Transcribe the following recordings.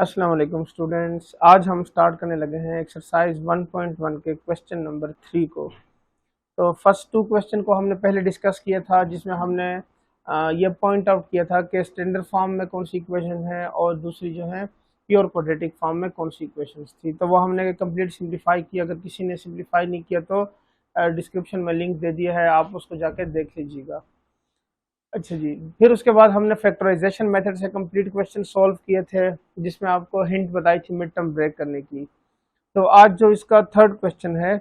अस्सलाम वालेकुम स्टूडेंट्स। आज हम स्टार्ट करने लगे हैं एक्सरसाइज 1.1 के क्वेश्चन नंबर 3 को। तो फर्स्ट टू क्वेश्चन को हमने पहले डिस्कस किया था, जिसमें हमने ये पॉइंट आउट किया था कि स्टैंडर्ड फॉर्म में कौन सी इक्वेशन है और दूसरी जो है प्योर क्वाड्रेटिक फॉर्म में कौन सी इक्वेशंस थी। तो वो हमने कंप्लीट सिंप्लीफाई किया। अगर किसी ने सिंप्लीफाई नहीं किया तो डिस्क्रिप्शन में लिंक दे दिया है, आप उसको जाके देख लीजिएगा। अच्छा जी, फिर उसके बाद हमने फैक्टराइजेशन मेथड से कंप्लीट क्वेश्चन सॉल्व किए थे, जिसमें आपको हिंट बताई थी मिड टर्म ब्रेक करने की। तो आज जो इसका थर्ड क्वेश्चन है,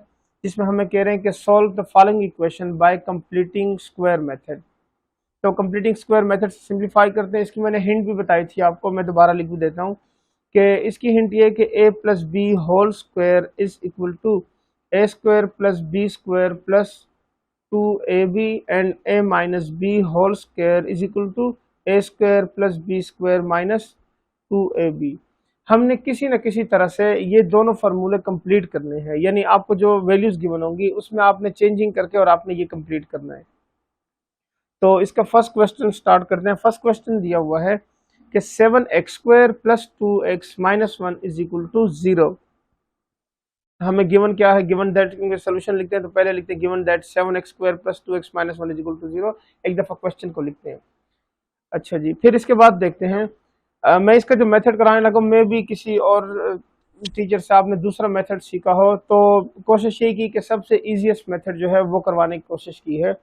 जिसमें हमें कह रहे हैं कि solve the following equation by completing square method. तो कंप्लीटिंग स्क्वायर मेथड से सिंप्लीफाई करते हैं। इसकी मैंने हिंट भी बताई थी आपको, मैं दोबारा लिख भी देता हूँ कि इसकी हिंट ये है कि a plus B whole square is equal to A square plus B square plus 2ab and a minus b whole square is equal to a square plus b square minus 2ab। हमने किसी न किसी तरह से ये दोनों फार्मूले complete करने हैं, यानी आपको जो वैल्यूज गिवन होंगी उसमें आपने चेंजिंग करके और आपने ये कंप्लीट करना है। तो इसका फर्स्ट क्वेश्चन स्टार्ट करते हैं। फर्स्ट क्वेश्चन दिया हुआ है कि 7x square plus 2x minus 1 is equal to 0। हमें गिवन क्या है, गिवन दैट सोल्यूशन लिखते हैं तो पहले लिखते हैं given that 7x square plus 2x minus 1 is equal to 0। एक दफा क्वेश्चन को लिखते हैं। अच्छा जी, फिर इसके बाद देखते हैं। मैं इसका जो मेथड कराने लगा, मैं भी किसी और टीचर से आपने दूसरा मेथड सीखा हो तो कोशिश यही की कि सबसे इजीएस्ट मेथड जो है वो करवाने की कोशिश की है।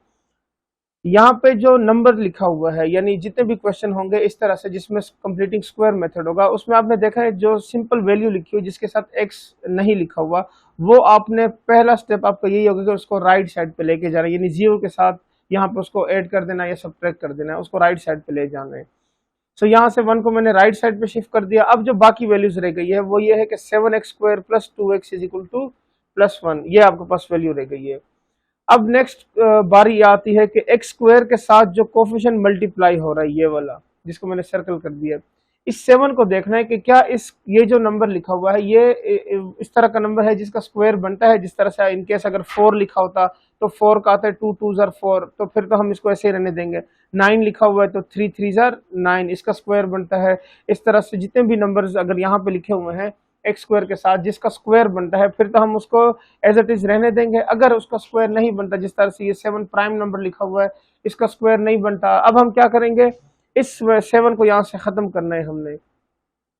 यहाँ पे जो नंबर लिखा हुआ है, यानी जितने भी क्वेश्चन होंगे इस तरह से जिसमें कंप्लीटिंग स्क्वायर मेथड होगा, उसमें आपने देखा है जो सिंपल वैल्यू लिखी हुई जिसके साथ एक्स नहीं लिखा हुआ, वो आपने पहला स्टेप आपका यही होगा कि उसको राइट साइड पे लेके जाना है, यानी जीरो के साथ यहाँ पे उसको ऐड कर देना या सब्ट्रैक्ट कर देना है, उसको राइट साइड पे ले जाना है। सो यहाँ से 1 को मैंने राइट साइड पे शिफ्ट कर दिया। अब जो बाकी वैल्यूज रह गई है वो ये है कि 7x square plus 2x is equal to plus 1, ये आपके पास वैल्यू रह गई है। अब नेक्स्ट बारी आती है कि एक्स स्क्वायर के साथ जो कोफिशिएंट मल्टीप्लाई हो रहा है, ये वाला जिसको मैंने सर्कल कर दिया, इस 7 को देखना है कि क्या इस ये जो नंबर लिखा हुआ है ये इस तरह का नंबर है जिसका स्क्वायर बनता है। जिस तरह से इनकेस अगर 4 लिखा होता तो 4 का आता है 2 2 जार 4, तो फिर तो हम इसको ऐसे ही रहने देंगे। 9 लिखा हुआ है तो 3 3 जार 9, इसका स्क्वायर बनता है। इस तरह से जितने भी नंबर्स अगर यहाँ पे लिखे हुए हैं एक्स स्क्वायर के साथ जिसका स्क्वायर बनता है, फिर तो हम उसको एज इट इज रहने देंगे। अगर उसका स्क्वायर नहीं बनता, जिस तरह से ये 7 प्राइम नंबर लिखा हुआ है, इसका स्क्वायर नहीं बनता, अब हम क्या करेंगे, इस 7 को यहाँ से खत्म करना है हमने।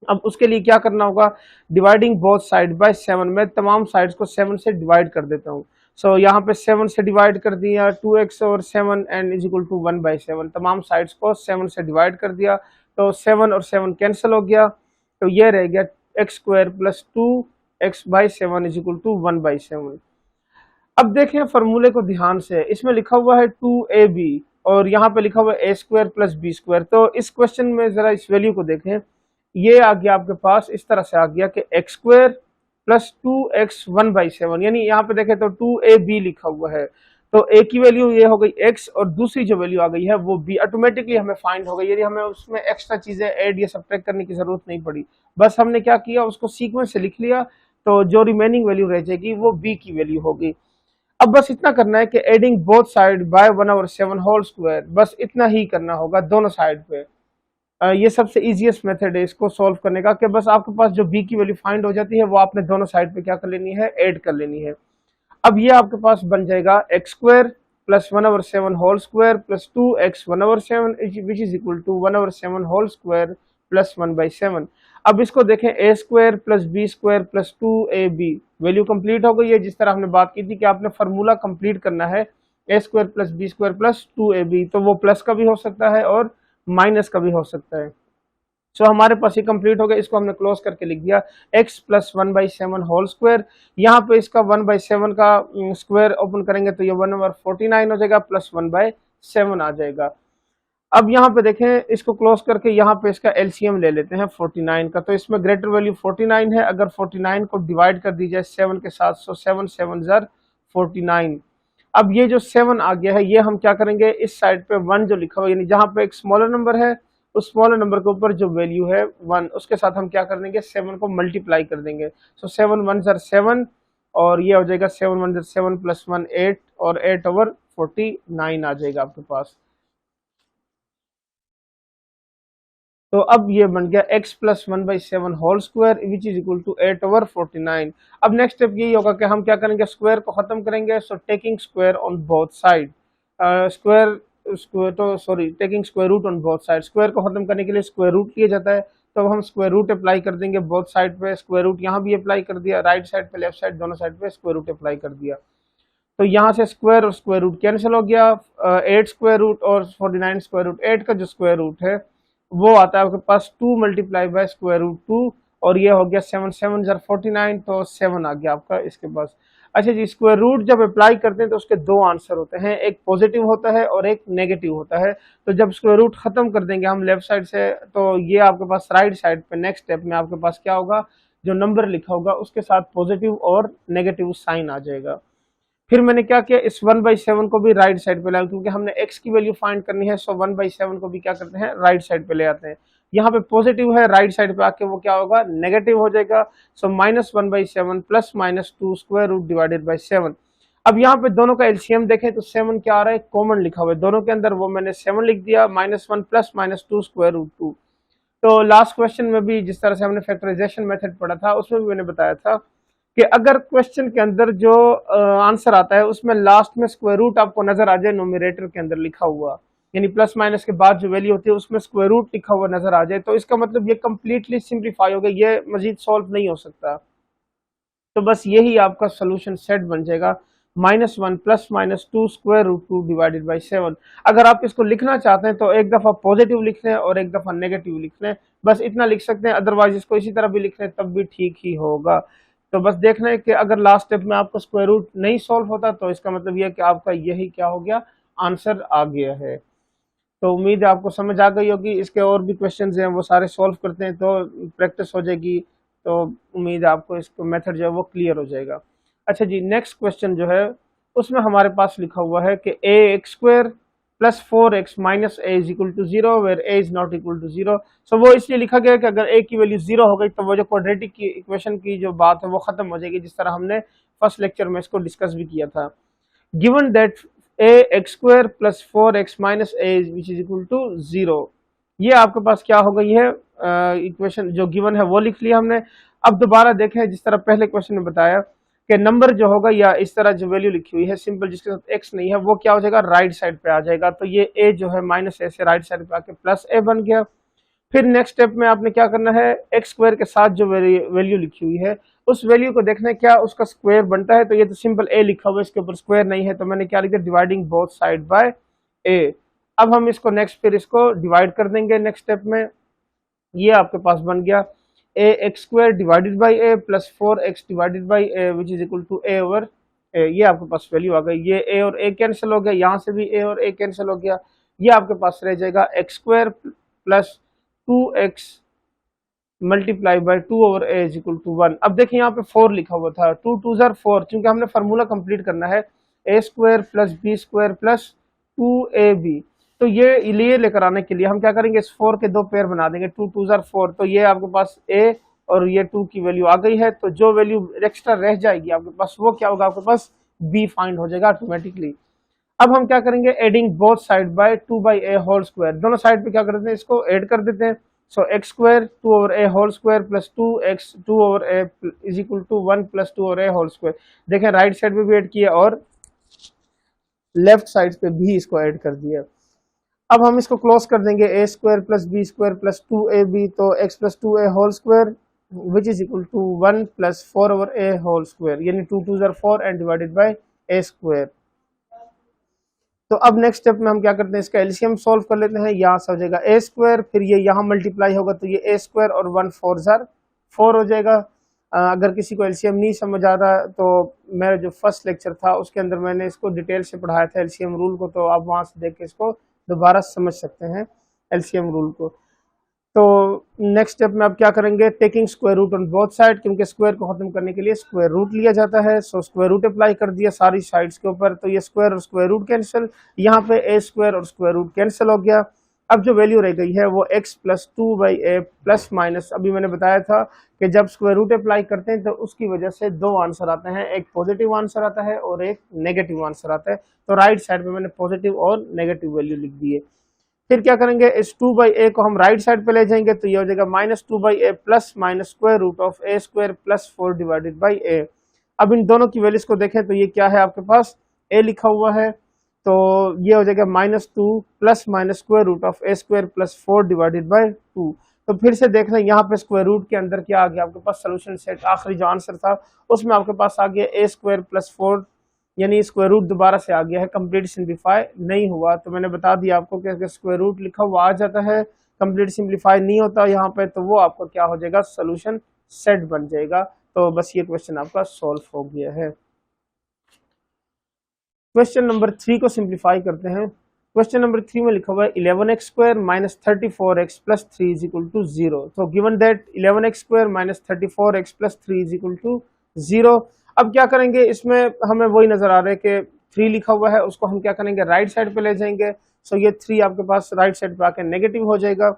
अब उसके लिए क्या करना होगा, डिवाइडिंग बोथ साइड बाय 7, मैं तमाम साइड्स को 7 से डिवाइड कर देता हूँ। सो यहाँ पे 7 से डिवाइड कर दिया, 2x और 7 एंड इज इक्वल टू 1/7, तमाम साइड्स को 7 से डिवाइड कर दिया। तो 7 और 7 कैंसिल हो गया, तो ये रह गया X square plus 2x/7 is equal to 1/7। अब देखें फार्मूले को ध्यान से, इसमें लिखा हुआ है 2ab और यहाँ पे लिखा हुआ है a square plus B square. तो इस क्वेश्चन में जरा इस वैल्यू को देखें, ये आ गया आपके पास इस तरह से आ गया कि एक्स स्क्वायर प्लस 2x 1/7, यानी यहाँ पे देखें तो 2ab लिखा हुआ है, तो a की वैल्यू ये हो गई x और दूसरी जो वैल्यू आ गई है वो b, ऑटोमेटिकली हमें फाइंड हो गई, यानी हमें उसमें एक्स्ट्रा चीजें ऐड या सब्ट्रैक्ट करने की जरूरत नहीं पड़ी। बस हमने क्या किया, उसको सीक्वेंस से लिख लिया, तो जो रिमेनिंग वैल्यू रह जाएगी वो b की वैल्यू होगी। अब बस इतना करना है कि adding both side by 1/7 whole square, बस इतना ही करना होगा दोनों साइड पे। ये सबसे इजीएस्ट मेथड है इसको सॉल्व करने का, कि बस आपके पास जो b की वैल्यू फाइंड हो जाती है वो आपने दोनों साइड पे क्या कर लेनी है, ऐड कर लेनी है। अब ये आपके पास बन जाएगा x square plus 1/7 whole square plus 2x 1/7 which is equal to 1/7 whole square plus 1/7। अब इसको देखें, a square plus B square plus 2ab, value complete हो गई है। जिस तरह हमने बात की थी कि आपने फार्मूला कंप्लीट करना है, a square plus B square plus 2ab, तो वो प्लस का भी हो सकता है और माइनस का भी हो सकता है। सो हमारे पास ये कंप्लीट हो गया, इसको हमने क्लोज करके लिख दिया x प्लस 1/7 होल स्क्वायर। यहाँ पे इसका 1/7 का स्क्वायर ओपन करेंगे तो ये 1/49 हो जाएगा, प्लस 1/7 आ जाएगा। अब यहाँ पे देखें, इसको क्लोज करके यहाँ पे इसका एलसीएम ले लेते हैं 49 का, तो इसमें ग्रेटर वैल्यू 49 है। अगर 49 को डिवाइड कर दी जाए 7 के साथ, सो 7 7 जार 49। अब ये जो 7 आ गया है, ये हम क्या करेंगे, इस साइड पे 1 जो लिखा हुआ है, यानी जहाँ पे एक स्मॉलर नंबर है उस स्मॉलर नंबर के ऊपर जो वैल्यू है 1, उसके साथ हम क्या कर देंगे, 7 को मल्टीप्लाई कर देंगे। सो 7 1 जार 7 और ये हो जाएगा 7 1 जार 7 प्लस 1 8 और 8/49 आ जाएगा आपके पास। तो अब ये बन गया x plus 1/7 whole square which is equal to 8/49। अब नेक्स्ट स्टेप यही होगा कि हम क्या करेंगे, स्क्वायर को खत्म करेंगे। So taking square on both side, square square तो sorry taking square root on both side, square को खत्म करने के लिए स्क्वायर रूट लिया जाता है। तो अब हम स्क्वायर रूट अप्लाई कर देंगे बोथ साइड पे। स्क्वायर रूट यहाँ भी अप्लाई कर दिया, राइट साइड पे लेफ्ट साइड दोनों साइड पे स्क्वायर रूट अप्लाई कर दिया। तो यहाँ से स्क्वायर और स्क्वायर रूट कैंसिल हो गया। 8 स्क्वायर रूट और 49 स्क्वायर रूट, 8 का जो स्क्वायर रूट है वो आता है आपके पास 2 मल्टीप्लाई बाय स्क्वायर रूट 2, और ये हो गया 7 7 जार 49, तो 7 आ गया आपका इसके पास। अच्छा जी, स्क्वायर रूट जब अप्लाई करते हैं तो उसके दो आंसर होते हैं, एक पॉजिटिव होता है और एक नेगेटिव होता है। तो जब स्क्वायर रूट खत्म कर देंगे हम लेफ्ट साइड से, तो ये आपके पास राइट साइड पे नेक्स्ट स्टेप में आपके पास क्या होगा, जो नंबर लिखा होगा उसके साथ पॉजिटिव और नेगेटिव साइन आ जाएगा। फिर मैंने क्या किया, इस 1/7 को भी राइट साइड पे लाया, क्योंकि हमने x की वैल्यू फाइंड करनी है। सो 1/7 को भी क्या करते हैं, राइट साइड पे ले आते हैं। यहाँ पे पॉजिटिव है, राइट साइड पे आके वो क्या होगा, नेगेटिव हो जाएगा। So -1/7 plus -2 square root divided by 7। अब यहाँ पे दोनों का एलसीएम देखें तो 7 क्या आ रहा है, कॉमन लिखा हुआ है दोनों के अंदर, वो मैंने 7 लिख दिया। -1 प्लस -2 स्क्वायर रूट 2। तो लास्ट क्वेश्चन में भी जिस तरह से हमने फैक्टराइजेशन मेथड पढ़ा था उसमें भी मैंने बताया था कि अगर क्वेश्चन के अंदर जो आंसर आता है उसमें लास्ट में स्क्वायर रूट आपको नजर आ जाए न्यूमरेटर के अंदर लिखा हुआ, यानी प्लस माइनस के बाद जो वैल्यू होती है उसमें स्क्वायर रूट लिखा हुआ नजर आ जाए, तो इसका मतलब ये कंप्लीटली सिंप्लीफाई हो गया, ये मजीद सॉल्व नहीं हो सकता। तो बस यही आपका सोल्यूशन सेट बन जाएगा, -1 plus -2 square root 2 divided by 7। अगर आप इसको लिखना चाहते हैं तो एक दफा पॉजिटिव लिख लें और एक दफा नेगेटिव लिख लें, बस इतना लिख सकते हैं। अदरवाइज इसको इसी तरह भी लिख लें तब भी ठीक ही होगा। तो बस देखना है कि अगर लास्ट स्टेप में आपको स्क्वायर रूट नहीं सॉल्व होता तो इसका मतलब यह कि आपका यही क्या हो गया, आंसर आ गया है। तो उम्मीद है आपको समझ आ गई होगी। इसके और भी क्वेश्चंस हैं वो सारे सॉल्व करते हैं तो प्रैक्टिस हो जाएगी। तो उम्मीद है आपको इसको मेथड जो है वो क्लियर हो जाएगा। अच्छा जी, नेक्स्ट क्वेश्चन जो है उसमें हमारे पास लिखा हुआ है कि ax² plus 4x minus a is equal to 0 where a is not equal to 0। So वो इसलिए लिखा गया कि अगर a की वैल्यू 0 हो गई तो वो जो क्वाड्रेटिक की इक्वेशन की जो बात है वो खत्म हो जाएगी, जिस तरह हमने फर्स्ट लेक्चर में इसको डिस्कस भी किया था। Given that ax² plus 4x minus a which is equal to 0, ये आपके पास क्या हो गई है, इक्वेशन जो गिवन है वो लिख लिया हमने। अब दोबारा देखें, जिस तरह पहले क्वेश्चन में बताया कि नंबर जो होगा या इस तरह जो वैल्यू लिखी हुई है सिंपल जिसके साथ x नहीं है वो क्या हो जाएगा, राइट साइड पे आ जाएगा। तो ये a जो है -a से राइट साइड पे आके प्लस a बन गया। फिर नेक्स्ट स्टेप में आपने क्या करना है, x² के साथ जो वैल्यू लिखी हुई है उस वैल्यू को देखना है क्या उसका स्क्वायर बनता है। तो ये तो सिंपल a लिखा हुआ है, इसके ऊपर स्क्वायर नहीं है, तो मैंने क्या लिखा, dividing both side bye a। अब हम इसको नेक्स्ट फिर इसको डिवाइड कर देंगे नेक्स्ट स्टेप में। ये आपके पास बन गया ax² divided by a plus 4x divided by a which is equal to a over a। ये आपके पास वैल्यू आ गई। ये a और a कैंसिल हो गया, यहाँ से भी a और a कैंसिल हो गया। ये आपके पास रह जाएगा x² plus 2x multiply by 2 over a is equal to 1। अब देखिए यहाँ पे 4 लिखा हुआ था, 2 2 जार 4, क्योंकि हमने फार्मूला कंप्लीट करना है a² plus b² plus 2ab। तो ये लिए लेकर आने के लिए हम क्या करेंगे, इस 4 के दो पेयर बना देंगे, 2 2 जार 4। तो ये आपके पास a और ये 2 की वैल्यू आ गई है। तो जो वैल्यू एक्स्ट्रा रह जाएगी आपके पास वो क्या होगा, आपके पास b फाइंड हो जाएगा ऑटोमेटिकली। अब हम क्या करेंगे, adding both side by 2/a whole square, दोनों साइड पे क्या कर देते हैं, इसको ऐड कर देते हैं। So x² 2 over a whole square plus 2x 2 over a is equal to 1 plus 2 over a whole square. देखें राइट साइड पे भी ऐड किया और लेफ्ट साइड पे भी इसको ऐड कर दिया। अब हम इसको क्लोज कर देंगे, a² plus b² plus 2ab, तो x प्लस 2a whole square which is equal to 1 plus 4 over a whole square, यानी 2 2 jar 4 and divided by a²। तो अब नेक्स्ट स्टेप में हम क्या करते हैं, इसका एलसीएम सॉल्व कर लेते हैं। यहाँ से हो जाएगा a², फिर ये यहाँ मल्टीप्लाई होगा तो ये a² और 1 4 जार 4 हो जाएगा। अगर किसी को एलसीएम नहीं समझ आ रहा तो मेरा जो फर्स्ट लेक्चर था उसके अंदर मैंने इसको डिटेल से पढ़ाया था एलसीएम रूल को, तो आप वहाँ से देख के इसको दोबारा समझ सकते हैं एलसीएम रूल को। तो नेक्स्ट स्टेप में अब क्या करेंगे, taking square root on both side, क्योंकि स्क्वायर को खत्म करने के लिए स्क्वायर रूट लिया जाता है। सो स्क्वायर रूट अप्लाई कर दिया सारी साइड्स के ऊपर, तो ये स्क्वायर और स्क्वायर रूट कैंसिल, यहाँ पे a² और स्क्वायर रूट कैंसिल हो गया। अब जो वैल्यू रह गई है वो x plus 2/a plus minus, अभी मैंने बताया था कि जब स्क्वायर रूट अप्लाई करते हैं तो उसकी वजह से दो आंसर आते हैं, एक पॉजिटिव आंसर आता है और एक नेगेटिव आंसर आता है। तो राइट साइड में मैंने पॉजिटिव और नेगेटिव वैल्यू लिख दी है। फिर क्या करेंगे, इस 2/a को हम राइट साइड पे ले जाएंगे तो ये हो जाएगा -2/a plus minus square root of a square plus 4 divided by a। अब इन दोनों की वैल्यूज को देखें तो ये क्या है, आपके पास a लिखा हुआ है, तो ये हो जाएगा -2 plus minus square root of a square plus 4 divided by 2। तो फिर से देख लें यहाँ पे स्क्वायर रूट के अंदर क्या आ गया, आपके पास सोल्यूशन सेट आखिरी जो आंसर था उसमें आपके पास आ गया a स्क्वायर प्लस 4, यानी स्क्वायर रूट दोबारा से आ गया है, कंप्लीट सिंप्लीफाई नहीं हुआ। तो मैंने बता दिया आपको कि अगर स्क्वायर रूट लिखा हुआ आ जाता है, कंप्लीट सिंप्लीफाई नहीं होता यहाँ पे, तो वो आपका क्या हो जाएगा, सोल्यूशन सेट बन जाएगा। तो बस ये क्वेश्चन आपका सॉल्व हो गया है। क्वेश्चन नंबर 3 को सिंप्लीफाई करते हैं। क्वेश्चन नंबर 3 में लिखा हुआ है 11x square minus 34x plus 3 is equal to 0। तो given that 11x square minus 34x plus 3 is equal to 0। अब क्या करेंगे, इसमें हमें वही नजर आ रहा है कि 3 लिखा हुआ है, उसको हम क्या करेंगे, राइट साइड पे ले जाएंगे। सो ये 3 आपके पास राइट साइड पे आके नेगेटिव हो जाएगा।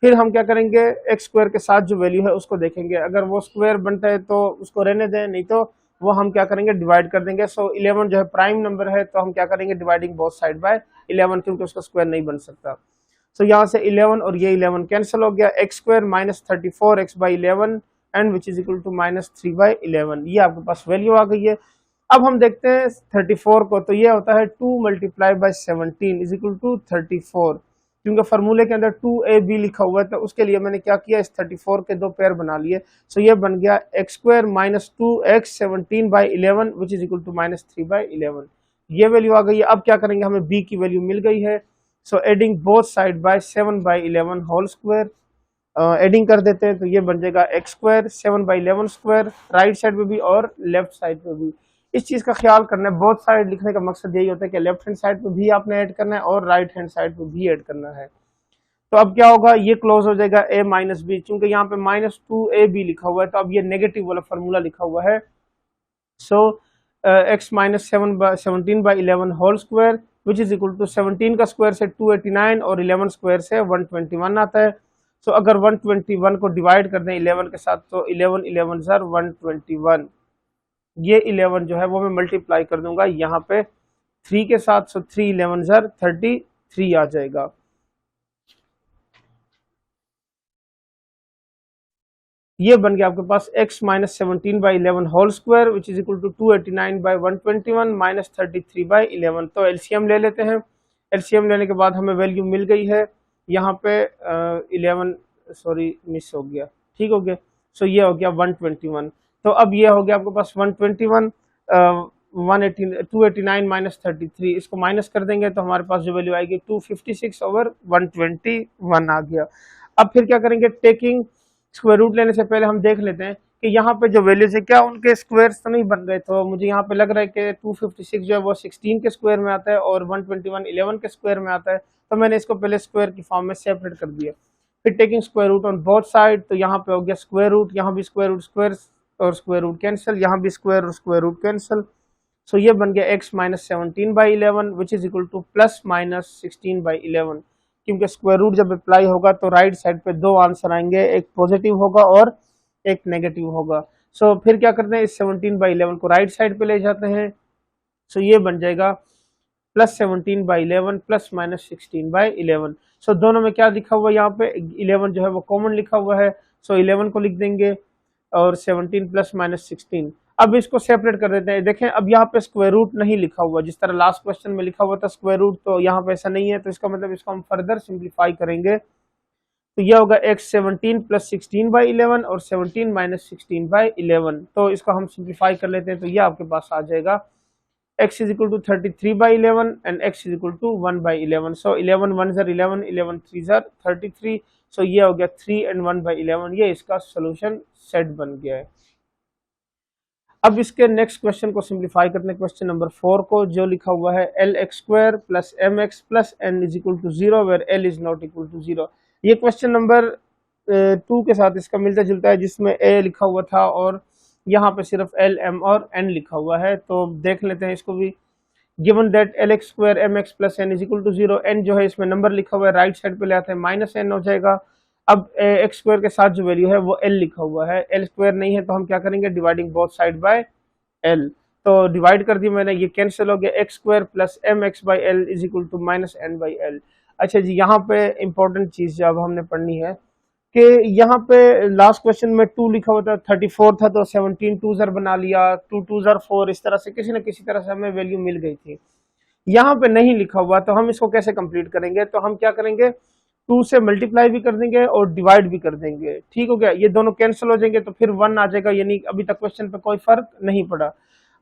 फिर हम क्या करेंगे, एक्स स्क्वायर के साथ जो वैल्यू है उसको देखेंगे, अगर वो स्क्वायर बनता है तो उसको रहने दें, नहीं तो वो हम क्या करेंगे, डिवाइड कर देंगे। सो 11 जो है प्राइम नंबर है, तो हम क्या करेंगे, डिवाइडिंग बोथ साइड बाय 11, क्योंकि उसका स्क्वायर नहीं बन सकता। सो यहाँ से 11 और ये 11 कैंसिल हो गया, X square minus 34x by 11 and which is equal to -3/11। ये आपके पास वैल्यू आ गई है। अब हम देखते हैं 34 को, तो ये होता है 2 multiply by 17 is equal to 34, क्योंकि फार्मूले के अंदर 2ab लिखा हुआ है, तो उसके लिए मैंने क्या किया, इस 34 के दो पेयर बना लिए। सो ये बन गया X square minus 2x 17/11 which is equal to -3/11। ये वैल्यू आ गई है। अब क्या करेंगे, हमें b की वैल्यू मिल गई है। So adding both side by 7/11 whole square, adding कर देते हैं तो ये बन जाएगा x square 7/11 square, right side पे भी और लेफ्ट साइड पे भी। इस चीज का ख्याल करना है, बोथ साइड लिखने का मकसद यही होता है कि लेफ्ट हैंड साइड पे भी आपने ऐड करना है और राइट हैंड साइड पे भी ऐड करना है। तो अब क्या होगा, ये क्लोज हो जाएगा a माइनस बी, क्योंकि यहाँ पे -2ab लिखा हुआ है, तो अब ये नेगेटिव वाला फॉर्मूला लिखा हुआ है। So x minus 17/11 whole square which is equal to 17 का स्क्वायर से 289 और 11 स्क्वायर से 121 आता है। सो अगर 121 को डिवाइड कर दें 11 के साथ, तो 11 11 सर 121, ये 11 जो है वो मैं मल्टीप्लाई कर दूंगा यहाँ पे 3 के साथ। सो 3 11 सर 33 आ जाएगा। ये बन गया आपके पास x minus 17/11 whole square which is equal to 289/121 minus 33/11। तो एलसीएम ले लेते हैं। एलसीएम लेने के बाद हमें वैल्यू मिल गई है यहाँ पे 11, सॉरी मिस हो गया, ठीक हो गया। सो ये हो गया 121। तो अब ये हो गया आपके पास 121, 289 माइनस 33, इसको माइनस कर देंगे तो हमारे पास जो वैल्यू आएगी 256/121 आ गया। अब फिर क्या करेंगे, टेकिंग स्क्वायर रूट लेने से पहले हम देख लेते हैं कि यहाँ पे जो वैल्यूज है क्या उनके स्क्वायर्स तो नहीं बन रहे। तो मुझे यहाँ पे लग रहा है कि 256 जो है वो 16 के स्क्वायर में आता है और 121 11 के स्क्वायर में आता है, तो मैंने इसको पहले स्क्वायर की फॉर्म में सेपरेट कर दिया। फिर taking square root on both side, तो यहाँ पे हो गया स्क्वायर रूट, यहाँ भी स्क्वायर रूट, स्क्वायर और स्क्वायर रूट कैंसिल, यहाँ भी स्क्वायर और स्क्वायर रूट कैंसिल। सो ये बन गया x minus 17/11 which is equal to plus minus 16/11, क्योंकि स्क्वायर रूट जब अप्लाई होगा तो राइट साइड पे दो आंसर आएंगे, एक पॉजिटिव होगा और एक नेगेटिव होगा। सो फिर क्या करते हैं, इस 17/11 को राइट साइड पे ले जाते हैं। सो ये बन जाएगा प्लस 17/11 प्लस माइनस 16/11। सो दोनों में क्या लिखा हुआ है, यहाँ पे 11 जो है वो कॉमन लिखा हुआ है। सो 11 को लिख देंगे और 17 प्लस माइनस 16। अब इसको सेपरेट कर देते हैं। देखें अब यहाँ पे स्क्वायर रूट नहीं लिखा हुआ, जिस तरह लास्ट क्वेश्चन में लिखा हुआ था स्क्वायर रूट, तो यहाँ पे ऐसा नहीं है। तो इसका मतलब इसको हम फर्दर सिंप्लीफाई करेंगे तो यह होगा x 17 प्लस 16/11 और 17 माइनस 16/11। तो इसको हम सिंप्लीफाई कर लेते हैं तो यह आपके पास आ जाएगा x is equal to 33/11 and x is equal to 1/11। So 11 1 ज़र 11, 11 3 ज़र 33। सो ये हो गया 3 एंड 1/11, ये इसका सोल्यूशन सेट बन गया है। अब इसके नेक्स्ट क्वेश्चन को सिंप्लीफाई करते हैं, क्वेश्चन नंबर 4 को, जो लिखा हुआ है lx² plus mx plus n is equal to 0 where l is not equal to 0। ये क्वेश्चन नंबर 2 के साथ इसका मिलता जुलता है, जिसमें a लिखा हुआ था और यहाँ पे सिर्फ l m और n लिखा हुआ है। तो देख लेते हैं इसको भी। Given that lx² mx plus n is equal to 0, n जो है इसमें नंबर लिखा हुआ है, राइट साइड पे ले आते हैं -n हो जाएगा। अब x² के साथ जो वैल्यू है वो l लिखा हुआ है, l² नहीं है तो हम क्या करेंगे, dividing both side by l। तो डिवाइड कर दी मैंने, ये कैंसिल हो गया, x² plus mx by l is equal to -n by l। अच्छा जी, यहाँ पे इंपॉर्टेंट चीज जो अब हमने पढ़नी है कि यहाँ पे लास्ट क्वेश्चन में 2 लिखा हुआ था, 34 था तो 17 टू जर बना लिया, 2 टू जर 4, इस तरह से किसी न किसी तरह से हमें वैल्यू मिल गई थी। यहाँ पे नहीं लिखा हुआ तो हम इसको कैसे कंप्लीट करेंगे, तो हम क्या करेंगे 2 से मल्टीप्लाई भी कर देंगे और डिवाइड भी कर देंगे। ठीक हो गया, ये दोनों कैंसिल हो जाएंगे तो फिर 1 आ जाएगा, यानी अभी तक क्वेश्चन पे कोई फर्क नहीं पड़ा।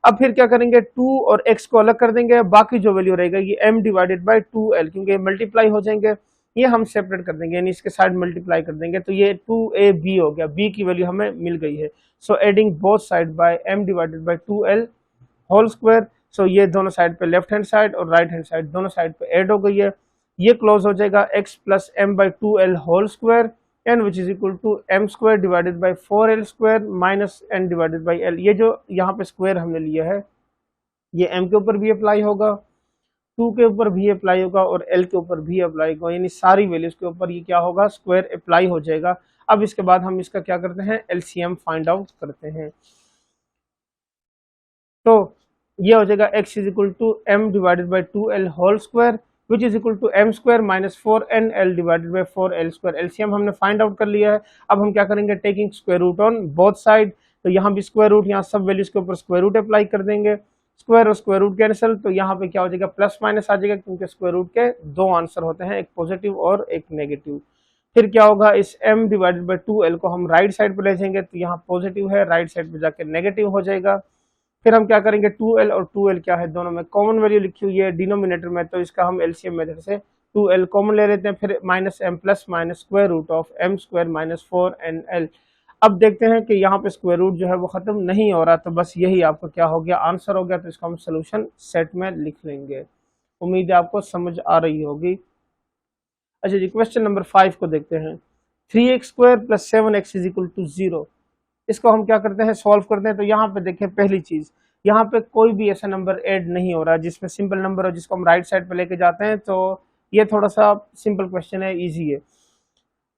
अब फिर क्या करेंगे 2 और x को अलग कर देंगे, बाकी जो वैल्यू रहेगा ये m डिवाइडेड बाई 2l, क्योंकि मल्टीप्लाई हो जाएंगे, ये हम सेपरेट कर देंगे, यानी इसके साइड मल्टीप्लाई कर देंगे तो ये 2ab हो गया, b की वैल्यू हमें मिल गई है। So adding both side by m divided by 2l whole square. So ये दोनों साइड पे लेफ्ट हैंड साइड और राइट हैंड साइड दोनों साइड पे ऐड हो गई है, ये क्लोज हो जाएगा x plus m by 2l whole square n which is equal to m square divided by 4l square minus n divided by l। ये जो यहाँ पे स्क्वायर हमने लिया है ये m के ऊपर भी अप्लाई होगा, 2 के ऊपर भी अप्लाई होगा और l के ऊपर भी अप्लाई होगा, यानी सारी वैल्यूज के ऊपर ये क्या होगा स्क्वायर अप्लाई हो जाएगा। अब इसके बाद हम इसका क्या करते हैं LCM फाइंड आउट करते हैं। तो ये हो जाएगा x is equal to m divided by 2l whole square which is equal to m square minus 4nl divided by 4l square. LCM हमने फाइंड आउट कर लिया है। अब हम क्या करेंगे taking square root on both side, तो यहाँ भी स्क्वायर रूट, यहाँ सब वैल्यूज के ऊपर स्क्वायर रूट अप्लाई कर देंगे, स्क्वायर और स्क्वायर रूट कैंसिल, तो यहाँ पे क्या हो जाएगा प्लस माइनस आ जाएगा, क्योंकि स्क्वायर रूट के दो आंसर होते हैं, एक पॉजिटिव और एक नेगेटिव। फिर क्या होगा इस m डिवाइडेड बाई 2l को हम राइट साइड पे ले जाएंगे, तो यहाँ पॉजिटिव है, राइट साइड पे जाके नेगेटिव हो जाएगा। फिर हम क्या करेंगे 2l और 2l क्या है दोनों में कॉमन वैल्यू लिखी हुई है डिनोमिनेटर में, तो इसका हम एलसीएम मेथड से 2l कॉमन ले लेते हैं, फिर minus m plus minus square root of m square minus 4nl। अब देखते हैं कि यहाँ पे स्क्वायर रूट जो है वो खत्म नहीं हो रहा, तो बस यही आपका क्या हो गया आंसर हो गया, तो इसको हम सोल्यूशन सेट में लिख लेंगे। उम्मीद है आपको समझ आ रही होगी। अच्छा जी, क्वेश्चन नंबर 5 को देखते हैं। 3x square plus 7x is equal to 0, इसको हम क्या करते हैं सॉल्व करते हैं। तो यहाँ पे देखें पहली चीज, यहाँ पे कोई भी ऐसा नंबर ऐड नहीं हो रहा जिसमें सिंपल नंबर हो जिसको हम राइट साइड पे लेके जाते हैं, तो ये थोड़ा सा सिंपल क्वेश्चन है, इजी है।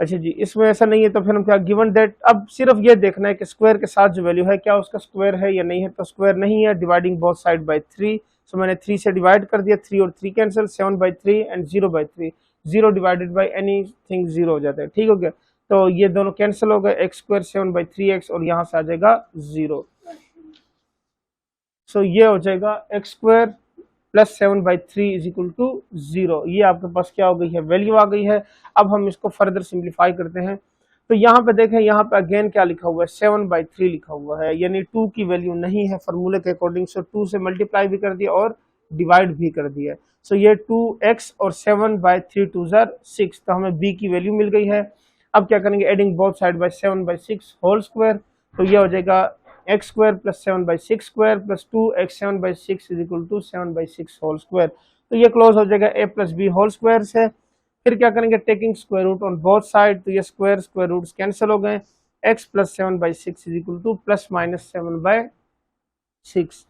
अच्छा जी, इसमें ऐसा नहीं है तो फिर हम क्या गिवन दैट, अब सिर्फ ये देखना है कि स्क्वायर के साथ जो वैल्यू है क्या उसका स्क्वायर है या नहीं है, तो स्क्वायर नहीं है, डिवाइडिंग बोथ साइड बाय 3, सो मैंने 3 से डिवाइड कर दिया, 3 और 3 cancel, 7 by 3 and 0 by 3, 0 divided by anything 0 हो जाता है। ठीक हो गया, तो ये दोनों कैंसिल हो गए, एक्स स्क्वायर 7 बाई 3x और यहाँ से आ जाएगा 0। सो ये हो जाएगा x square plus 7 by 3 is equal to 0। ये आपके पास क्या हो गई है वैल्यू आ गई है। अब हम इसको फर्दर सिंप्लीफाई करते हैं, तो यहाँ पे देखें, यहाँ पे अगेन क्या लिखा हुआ है 7 बाई 3 लिखा हुआ है, यानी 2 की वैल्यू नहीं है फॉर्मूले के अकॉर्डिंग, सो 2 से मल्टीप्लाई भी कर दिया और डिवाइड भी कर दिया। सो ये 2x और 7 बाई 3 2 जार 6, तो हमें b की वैल्यू मिल गई है। अब क्या करेंगे adding both side by 7 by 6 whole square, तो ये हो जाएगा x square plus 7 by 6 square plus 2x 7 by 6 is equal to 7 by 6 whole square, तो ये क्लोज हो जाएगा a plus B whole square से। फिर क्या करेंगे taking square root on both side, तो ये स्क्वायर स्क्वायर रूट्स कैंसिल हो गए, x plus 7 by 6 is equal to plus minus 7 by 6।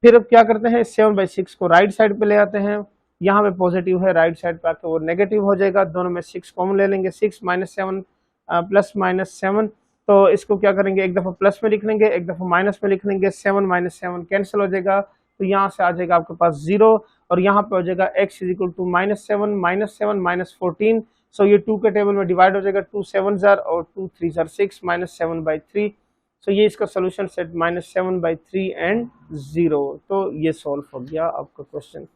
फिर अब क्या करते हैं 7 बाई 6 को राइट साइड पे ले आते हैं, यहाँ पे पॉजिटिव है, राइट साइड पे आके वो नेगेटिव हो जाएगा, दोनों में 6 कॉमन ले लेंगे, 6 माइनस 7 प्लस माइनस 7, तो इसको क्या करेंगे एक दफ़ा प्लस में लिख लेंगे एक दफ़ा माइनस में लिख लेंगे, 7 माइनस 7 कैंसिल हो जाएगा, तो यहाँ से आ जाएगा आपके पास 0 और यहाँ पे हो जाएगा x is equal to minus 7 minus 14। So ये 2 के टेबल में डिवाइड हो जाएगा, 2 7 जार और 2 3 जार 6 माइनस 7 बाई 3। सो ये इसका solution set minus 7 by 3 and 0, तो ये सॉल्व हो गया आपका क्वेश्चन।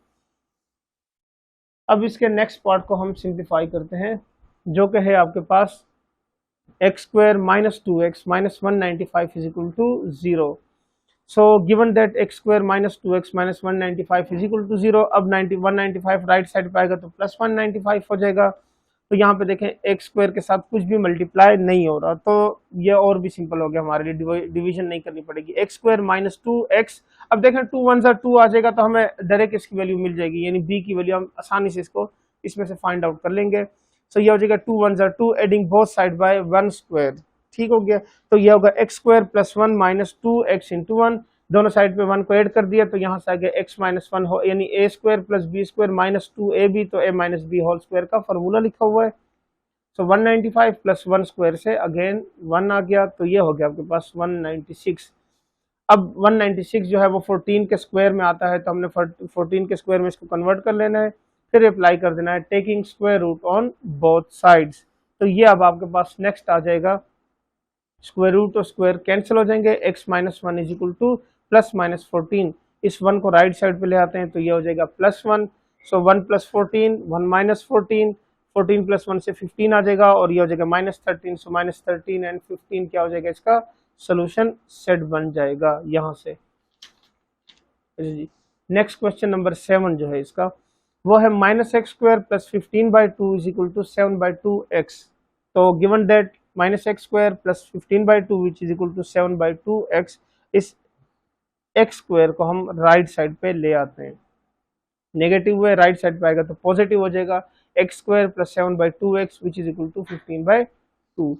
अब इसके नेक्स्ट पार्ट को हम सिंप्लीफाई करते हैं, जो कि है आपके पास x square minus 2x minus 195 is equal to 0। So given that x square minus 2x minus 195 is equal to 0, अब 195 राइट साइड पे आएगा तो प्लस 195 हो जाएगा। तो यहाँ पे देखें एक्स स्क्वायर के साथ कुछ भी मल्टीप्लाई नहीं हो रहा, तो ये और भी सिंपल हो गया हमारे लिए, डिवीजन नहीं करनी पड़ेगी। एक्स स्क्वायर माइनस 2x, अब देखें 2 1 2 आ जाएगा तो हमें डायरेक्ट इसकी वैल्यू मिल जाएगी, यानी b की वैल्यू हम आसानी से इसको इसमें से फाइंड आउट कर लेंगे। सो ये हो जाएगा 2 1 2 adding both side bye 1 square. ठीक हो गया, तो ये होगा x square plus 1 minus 2x into 1, दोनों साइड पे 1 को ऐड कर दिया, तो यहाँ से आ गया x माइनस 1 हो, यानी a square plus B square minus 2ab, तो a minus B whole square का फॉर्मूला लिखा हुआ है। सो 195 प्लस 1 स्क्वायर से अगेन 1 आ गया, तो ये हो गया आपके पास 196। अब 196 जो है वो 14 के स्क्वायर में आता है, तो हमने 14 के स्क्वायर में इसको कन्वर्ट कर लेना है, फिर अप्लाई कर देना है taking square root on both sides. तो ये अब आपके पास नेक्स्ट आ जाएगा, स्क्वायर रूट और स्क्वायर कैंसिल हो जाएंगे, x minus one is equal to plus minus 14। इस वन को राइट साइड पे ले आते हैं तो ये हो जाएगा प्लस वन। सो 1 प्लस 14, 1 माइनस 14, 14 प्लस 1 से 15 आ जाएगा और ये हो जाएगा माइनस 13। सो माइनस 13 एंड 15 क्या हो जाएगा, इसका सोल्यूशन सेट बन जाएगा यहाँ से जी। नेक्स्ट क्वेश्चन नंबर 7 जो है इसका वो है minus x square plus 15/2 is equal to 7/2x। तो given that minus x square plus 15/2 which is equal to 7/2x, इस एक्स स्क्वायर को हम राइट साइड पे ले आते हैं। नेगेटिव हुए राइट साइड पे आएगा तो पॉजिटिव हो जाएगा, x square plus 7/2x which is equal to 15/2।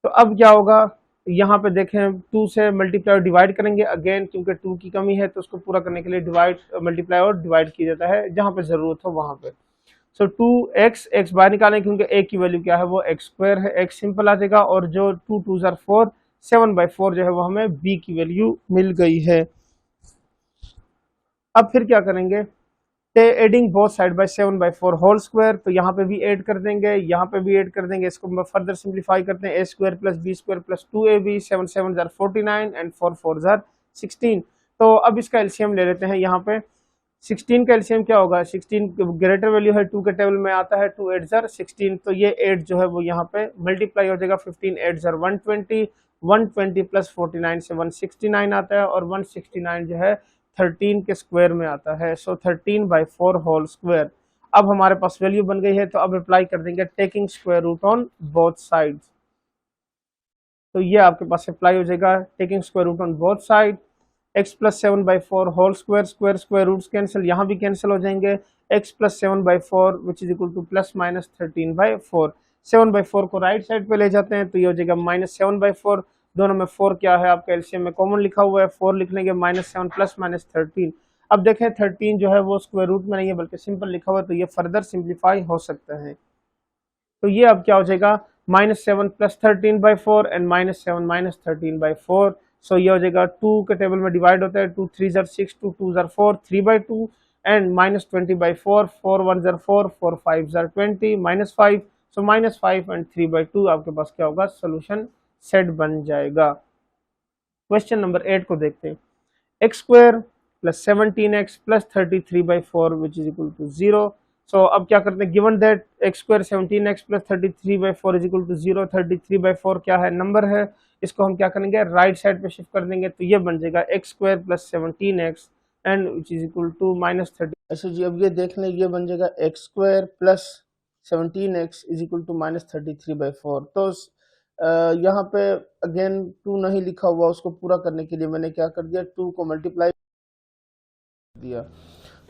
तो अब क्या होगा, यहाँ पे देखें 2 से मल्टीप्लाई और डिवाइड करेंगे अगेन, क्योंकि 2 की कमी है तो उसको पूरा करने के लिए डिवाइड मल्टीप्लाई और डिवाइड किया जाता है जहाँ पे जरूरत हो वहाँ पे। सो 2x, x बाहर निकालें क्योंकि a की वैल्यू क्या है वो x स्क्वायर है, x सिंपल आ जाएगा और जो 2 2 जार 4, 7/4 जो है वो हमें b की वैल्यू मिल गई है। अब फिर क्या करेंगे, adding both side by 7/4 whole square, तो यहाँ पे भी ऐड कर देंगे, यहाँ पे भी ऐड कर देंगे। इसको फर्दर सिंप्लीफाई करते हैं, a square plus b square plus 2ab, 7 7 jar 49 and 4 4 jar 16। तो अब इसका एलसीएम ले लेते हैं। यहाँ पे 16 का एलसीएम क्या होगा, 16 ग्रेटर वैल्यू है 2 के टेबल में आता है, 2 8 जार 16, तो ये 8 जो है वो यहाँ पे मल्टीप्लाई हो जाएगा, 15 8 जार 120, 120 प्लस 49 से 169 आता है और 169 जो है 13 के स्क्वायर में आता है। सो 13/4 होल स्क्वायर। अब हमारे पास वैल्यू बन गई है तो अब अप्लाई कर देंगे taking square root on both sides. तो ये आपके पास अप्लाई हो जाएगा taking square root on both side, x plus 7/4 whole square, square square roots cancel, यहाँ भी कैंसिल हो जाएंगे, x plus 7/4 which is equal to plus minus 13/4। 7/4 को राइट साइड पे ले जाते हैं तो ये हो जाएगा माइनस 7/4। दोनों में 4 क्या है आपका एलसीएम में कॉमन लिखा हुआ है, 4 लिख लेंगे, -7 प्लस -13। अब देखें 13 जो है वो स्क्वायर रूट में नहीं है बल्कि सिंपल लिखा हुआ है, तो ये फर्दर सिंप्लीफाई हो सकता है। तो ये अब क्या हो जाएगा, -7 प्लस 13/4 एंड -7 माइनस 13/4। सो ये हो जाएगा 2 के टेबल में डिवाइड होता है, 2 3 jar 6, 2 2 jar 4, 3/2 and -20/4, 4 1 jar 4, 4 5 jar 20, -5। So -5 and 3/2 आपके पास क्या होगा, सोल्यूशन सेट बन जाएगा। क्वेश्चन नंबर 8 को देखते हैं, x square plus 17x plus 33/4 which is equal to 0। सो अब क्या करते हैं, given that x square 17x plus 33/4 is equal to 0, 33/4 क्या है, नंबर है, इसको हम क्या करेंगे राइट साइड पे शिफ्ट कर देंगे तो ये बन जाएगा x square plus 17x and which is equal to -30। अच्छा जी, अब ये देख लें, ये बन जाएगा x square plus 17x is equal to -33/4। तो यहाँ पे अगेन 2 नहीं लिखा हुआ, उसको पूरा करने के लिए मैंने क्या कर दिया, 2 को मल्टीप्लाई दिया,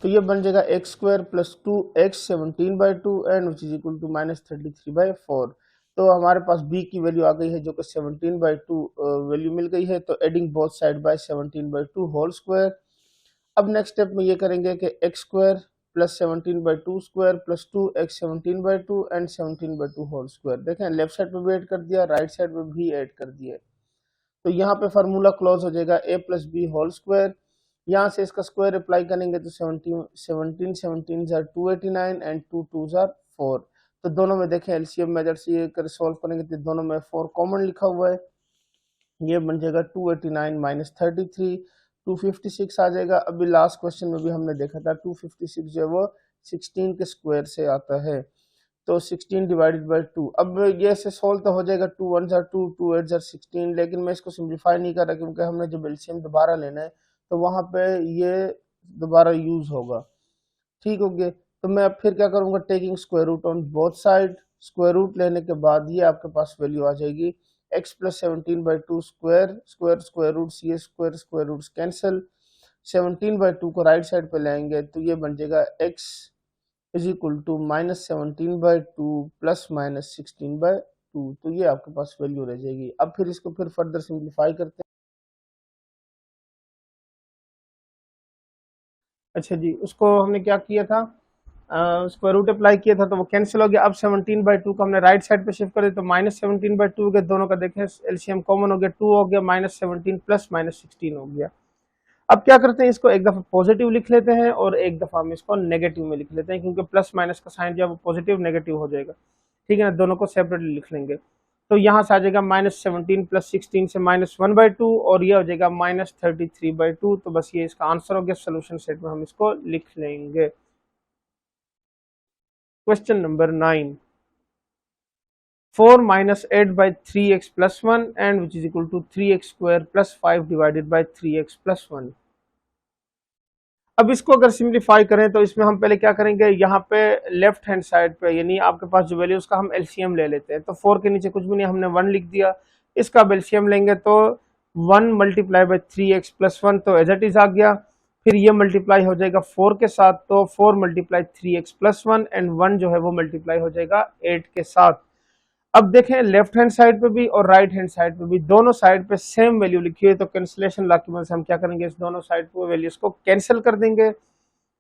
तो ये बन जाएगा x square plus 2x 17/2 and which is equal to -33/4। तो हमारे पास b की वैल्यू आ गई है जो कि 17/2 वैल्यू मिल गई है। तो adding both side by 17/2 whole square. अब नेक्स्ट स्टेप में ये करेंगे कि x square plus 17/2 square plus 2x 17/2 and 17/2 whole square. देखें लेफ्ट साइड पे भी ऐड कर दिया, राइट साइड पे भी ऐड कर दिया, तो यहाँ पे फार्मूला क्लोज हो जाएगा a plus B whole square. यहाँ से इसका स्क्वायर अप्लाई करेंगे तो 17 17 जार 289 एंड 2 2 जार 4। तो दोनों में देखें एलसीएम मेथड से ये कर सॉल्व करेंगे तो दोनों में 4 कॉमन लिखा हुआ है, ये बन जाएगा 289 माइनस 33, 256 आ जाएगा। अभी लास्ट क्वेश्चन में भी हमने देखा था 256 जो है वो 16 के स्क्वायर से आता है, तो 16 डिवाइडेड बाई 2। अब ये से सोल्व तो हो जाएगा, 2 1 जार 2, 2 8 जार 16, लेकिन मैं इसको सिंप्लीफाई नहीं कर रहा क्योंकि हमने जब एलसीएम दोबारा लेना है तो वहाँ पे ये दोबारा यूज होगा। ठीक हो गया, तो मैं अब फिर क्या करूँगा, taking square root on both side. Square root लेने के बाद ये आपके पास वैल्यू आ जाएगी x plus 17/2 square, square square roots, ये स्क्वायर स्क्वायर रूट्स कैंसिल, 17/2 को राइट साइड पे लाएंगे तो ये बन जाएगा x is equal to -17/2 plus -16/2। तो ये आपके पास वैल्यू रह जाएगी। अब फिर इसको फिर फर्दर सिंप्लीफाई करते हैं। अच्छा जी, उसको हमने क्या किया था, स्क्वायर रूट अप्लाई किया था तो वो कैंसिल हो गया। अब 17/2 को हमने राइट साइड पे शिफ्ट कर दिया तो -17/2 के दोनों का देखें एलसीएम कॉमन हो गया, 2 हो गया, -17 प्लस -16 हो गया। अब क्या करते हैं, इसको एक दफा पॉजिटिव लिख लेते हैं और एक दफा हम इसको नेगेटिव में लिख लेते हैं, क्योंकि प्लस माइनस का साइन जब पॉजिटिव नेगेटिव हो जाएगा, ठीक है ना, दोनों को सेपरेटली लिख लेंगे। तो यहाँ से आ जाएगा -17 + 16 से -1/2 और ये हो जाएगा -33/2। तो बस ये इसका आंसर हो गया, सोल्यूशन सेट में हम इसको लिख लेंगे। Question number 9, 4 - 8/3x + 1 and which is equal to 3x² + 5 divided by 3x + 1। अब इसको अगर सिंप्लीफाई करें तो इसमें हम पहले क्या करेंगे, यहाँ पे लेफ्ट हैंड साइड पे यानी आपके पास जो वैल्यू उसका हम एलसीएम ले लेते हैं। तो 4 के नीचे कुछ भी नहीं, हमने 1 लिख दिया, इसका अब एलसीएम लेंगे तो 1 × 3x + 1 तो एज इट इज आ गया। फिर ये मल्टीप्लाई हो जाएगा 4 के साथ, तो 4 × 3x + 1 एंड 1 जो है वो मल्टीप्लाई हो जाएगा 8 के साथ। अब देखें लेफ्ट हैंड साइड पे भी और राइट हैंड साइड पे भी दोनों साइड पे सेम वैल्यू लिखी है, तो कैंसिलेशन लॉ की मदद से हम क्या करेंगे, इस दोनों साइड पे वैल्यूज को कैंसिल कर देंगे।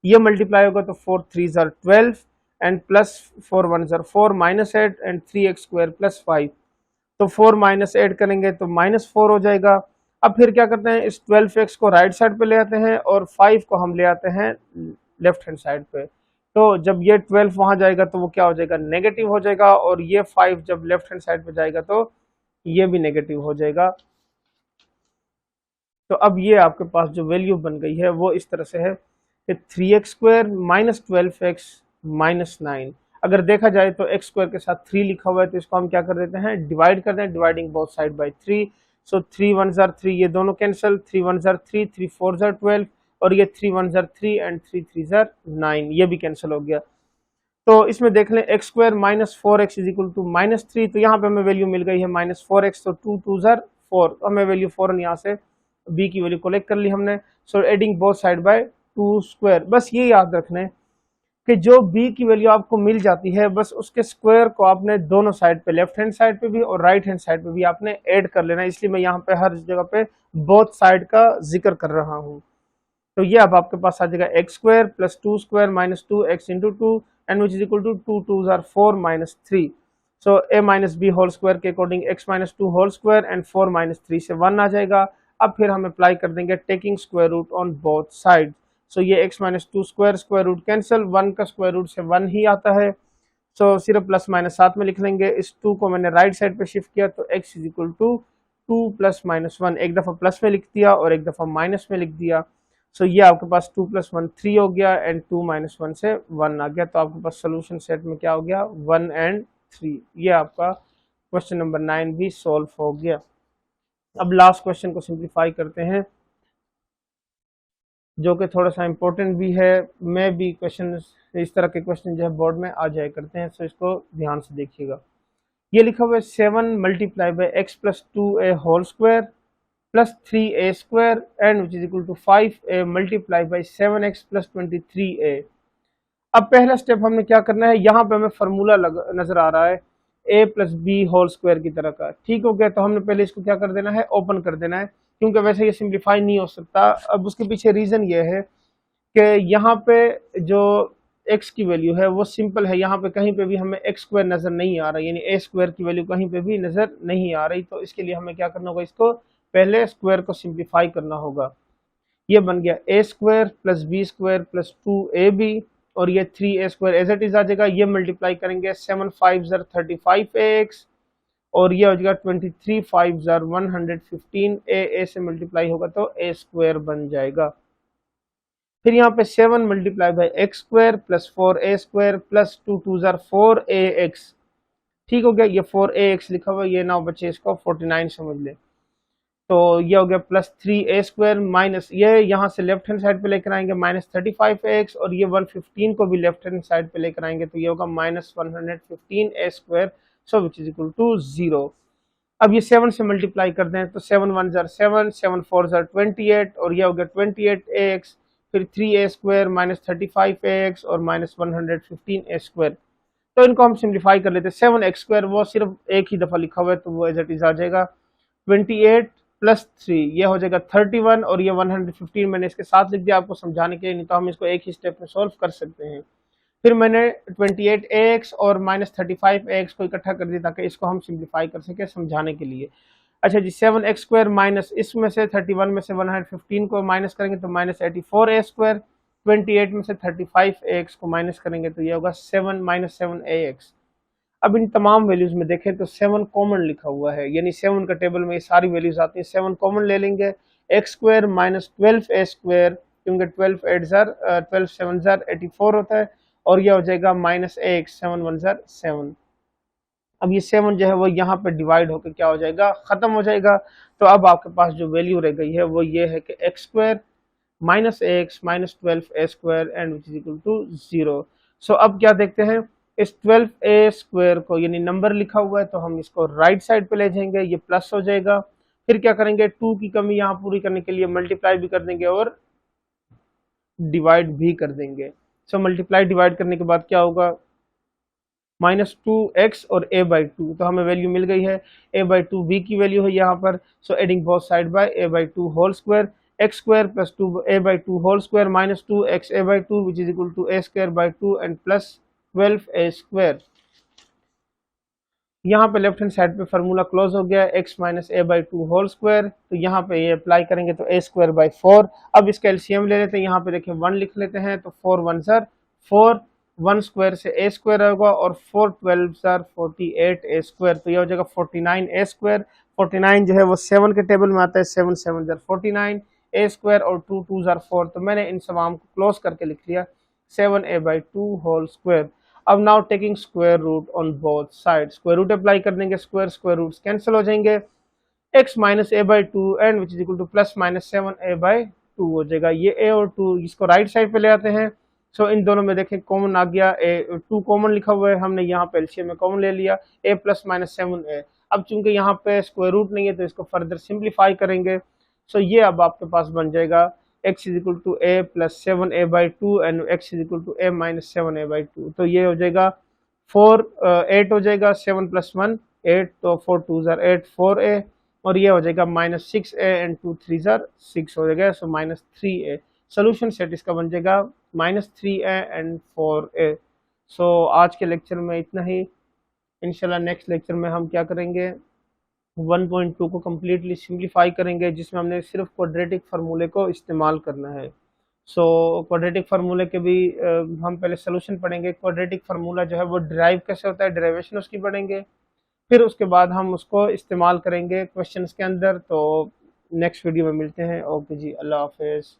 ये मल्टीप्लाई होगा तो 4 3 * 12 एंड प्लस 4 1 * 4 -8 एंड 3x² + 5। तो 4 - 8 करेंगे तो -4 हो जाएगा। अब फिर क्या करते हैं, इस 12x को राइट साइड पे ले आते हैं और 5 को हम ले आते हैं लेफ्ट हैंड साइड पे। तो जब ये 12 वहां जाएगा तो वो क्या हो जाएगा, नेगेटिव हो जाएगा, और ये 5 जब लेफ्ट हैंड साइड पे जाएगा तो ये भी नेगेटिव हो जाएगा। तो अब ये आपके पास जो वैल्यू बन गई है वो इस तरह से है कि 3x² - 12x - 9। अगर देखा जाए तो x² के साथ 3 लिखा हुआ है, तो इसको हम क्या कर देते हैं, डिवाइड कर दें, डिवाइडिंग बोथ साइड बाय 3। सो 3 1 * 3, ये दोनों कैंसिल, 3 1 * 3, 3 4 * 12 और ये 3 1 * 3 एंड 3 3 * 9, ये भी कैंसिल हो गया। तो इसमें देख लें x² - 4x = -3, तो यहाँ पे हमें वैल्यू मिल गई है -4x, तो 2 2 * 4, तो हमें वैल्यू फौरन यहाँ से b की वैल्यू कलेक्ट कर ली हमने। सो एडिंग बोथ साइड बाय 2²। बस ये याद रखना है कि जो b की वैल्यू आपको मिल जाती है, बस उसके स्क्वायर को आपने दोनों साइड पे, लेफ्ट हैंड साइड पे भी और राइट हैंड साइड पे भी आपने ऐड कर लेना है। इसलिए मैं यहाँ पे हर जगह पे बोथ साइड का जिक्र कर रहा हूँ। तो ये अब आपके पास आ जाएगा x² + 2² - 2x × 2 and which is equal to 2 2 * 4 -3। सो a - b होल स्क्वायर के according x - 2 whole square and 4 - 3 से 1 आ जाएगा। अब फिर हम अप्लाई कर देंगे taking square root on both side. So ये x - 2 स्क्वायर रूट कैंसिल, 1 का स्क्वायर रूट से 1 ही आता है। सो सिर्फ प्लस माइनस साथ में लिख लेंगे। इस 2 को मैंने राइट साइड पे शिफ्ट किया, तो x = 2 + -1, एक दफ़ा प्लस में लिख दिया और एक दफ़ा माइनस में लिख दिया। सो ये आपके पास 2 + 1 3 हो गया एंड 2 - 1 से 1 आ गया। तो आपके पास सोल्यूशन सेट में क्या हो गया, 1 एंड 3। ये आपका क्वेश्चन नंबर 9 भी सॉल्व हो गया। अब लास्ट क्वेश्चन को सिंप्लीफाई करते हैं, जो कि थोड़ा सा इंपॉर्टेंट भी है। मैं भी क्वेश्चन, इस तरह के क्वेश्चन जो है बोर्ड में आ जाया करते हैं, सो इसको ध्यान से देखिएगा। ये लिखा हुआ है 7 × x + 2a whole square + 3a² and which is equal to 5a × 7x + 23a। अब पहला स्टेप हमने क्या करना है, यहाँ पे हमें फार्मूला नजर आ रहा है a + b होल स्क्वायर की तरह का, ठीक हो गया। तो हमने पहले इसको क्या कर देना है, ओपन कर देना है, क्योंकि वैसे ये सिंप्लीफाई नहीं हो सकता। अब उसके पीछे रीजन ये है कि यहाँ पे जो x की वैल्यू है वो सिंपल है, यहाँ पे कहीं पे भी हमें x² नजर नहीं आ रहा, यानी a² की वैल्यू कहीं पे भी नजर नहीं आ रही। तो इसके लिए हमें क्या करना होगा, इसको पहले स्क्वायर को सिंप्लीफाई करना होगा। ये बन गया a² + b² + 2ab और ये 3a² एज इट इज आ जाएगा। ये मल्टीप्लाई करेंगे 7 5 * 35ax और ये हो जाएगा 23 5 * 115 a से मल्टीप्लाई होगा तो a² बन जाएगा। फिर यहाँ पे 7 × x² + 4a² + 2 2 * 4ax, ठीक हो गया। ये 4ax लिखा हुआ है, ये ना बच्चे इसको 49 समझ ले। तो ये हो गया +3a² माइनस, ये यहाँ से लेफ्ट हैंड साइड पे लेकर आएंगे -35ax और ये 115 को भी लेफ्ट हैंड साइड पे लेकर आएंगे, तो ये होगा -115a², so which is equal to 0। अब ये 7 से मल्टीप्लाई कर दें तो 7 1 * 7, 7 4 * 28 और ये हो गया 28ax, फिर 3a² - 35ax और -115a²। तो इनको हम सिंप्लीफाई कर लेते हैं। 7x² वो सिर्फ एक ही दफा लिखा हुआ है, तो वो एज इट इज आ जाएगा। 28 + 3 ये हो जाएगा 31 और ये 115 मैंने इसके साथ लिख दिया आपको समझाने के लिए, नहीं तो हम इसको एक ही स्टेप में सॉल्व कर सकते हैं। फिर मैंने 28ax और -35ax को इकट्ठा कर दिया ताकि इसको हम सिंप्लीफाई कर सके समझाने के लिए। अच्छा जी, 7x² माइनस इसमें से 31 में से 115 को माइनस करेंगे तो माइनस 84a², 28 में से 35ax को माइनस करेंगे तो ये होगा 7 माइनस 7ax। अब इन तमाम वैल्यूज में देखें तो 7 कॉमन लिखा हुआ है, यानी 7 का टेबल में ये सारी वैल्यूज आती हैं। 7 कॉमन ले लेंगे, x² माइनस 12a², क्योंकि 12 7 जार 84 होता है, और यह हो जाएगा माइनस ax, 7 1 जार 7। अब ये 7 जो है वो यहाँ पे डिवाइड होकर क्या हो जाएगा, खत्म हो जाएगा। तो अब आपके पास जो वैल्यू रह गई है वो ये है कि x² minus ax minus 12a² and which is equal to 0। सो अब क्या देखते हैं, इस 12a² को, यानी नंबर लिखा हुआ है तो हम इसको राइट साइड पे ले जाएंगे, ये प्लस हो जाएगा। फिर क्या करेंगे, 2 की कमी यहाँ पूरी करने के लिए मल्टीप्लाई भी कर देंगे और डिवाइड भी कर देंगे। सो मल्टीप्लाई डिवाइड करने के बाद क्या होगा, -2x और a/2, तो हमें वैल्यू मिल गई है। a/2 b की वैल्यू है यहाँ पर। So adding both side by a/2 whole square, x² plus 2 a/2 whole square minus 2x a/2 which is equal to a²/2 and plus 12a²। यहाँ पे लेफ्ट हैंड साइड पे फार्मूला क्लोज हो गया, x minus a/2 whole square, तो यहाँ पे ये apply करेंगे तो a²/4। अब इसका एलसीएम ले लेते हैं, यहाँ पे देखिए 1 लिख लेते हैं, तो 4 1 जार 4, 1 स्क्वायर से a² होगा और 4 12 जार 48a², तो ये हो जाएगा 49a²। 49 जो है वो 7 के टेबल में आता है, 7 7 जार 49, a² और 2 2 जार 4, तो मैंने इन तमाम को क्लोज करके लिख लिया 7a/2 होल स्क्वायर। अब now taking square root on both side, square root apply कर देंगे, स्क्वायर रूट्स कैंसिल हो जाएंगे, x minus a/2 and which is equal to plus minus 7a/2 हो जाएगा। ये a और 2 इसको राइट साइड पे ले आते हैं। सो इन दोनों में देखें कॉमन आ गया, a 2 कॉमन लिखा हुआ है, हमने यहाँ पे एलसीएम में कॉमन ले लिया, a प्लस माइनस 7a। अब चूंकि यहाँ पे स्क्वायर रूट नहीं है तो इसको फर्दर सिंप्लीफाई करेंगे। सो ये अब आपके पास बन जाएगा x is equal to a plus 7a/2 and x is equal to a minus 7a/2, तो ये हो जाएगा 4 8 हो जाएगा, 7 प्लस 1 8, तो 4 2 जार 8 4a, और ये हो जाएगा माइनस 6a एंड 2 3 जार 6 हो जाएगा, so minus 3a। Solution set इसका बन जाएगा माइनस 3a एंड 4a। सो आज के लेक्चर में इतना ही। इंशाल्लाह नेक्स्ट लेक्चर में हम क्या करेंगे, 1.2 को कम्प्लीटली सिंप्लीफाई करेंगे, जिसमें हमने सिर्फ क्वाड्रेटिक फार्मूले को इस्तेमाल करना है। सो क्वाड्रेटिक फार्मूले के भी हम पहले सोल्यूशन पढ़ेंगे, क्वाड्रेटिक फार्मूला जो है वो डिराइव कैसे होता है, डेरिवेशन उसकी पढ़ेंगे, फिर उसके बाद हम उसको इस्तेमाल करेंगे क्वेश्चंस के अंदर। तो नेक्स्ट वीडियो में मिलते हैं। ओके जी, अल्लाह हाफिज़।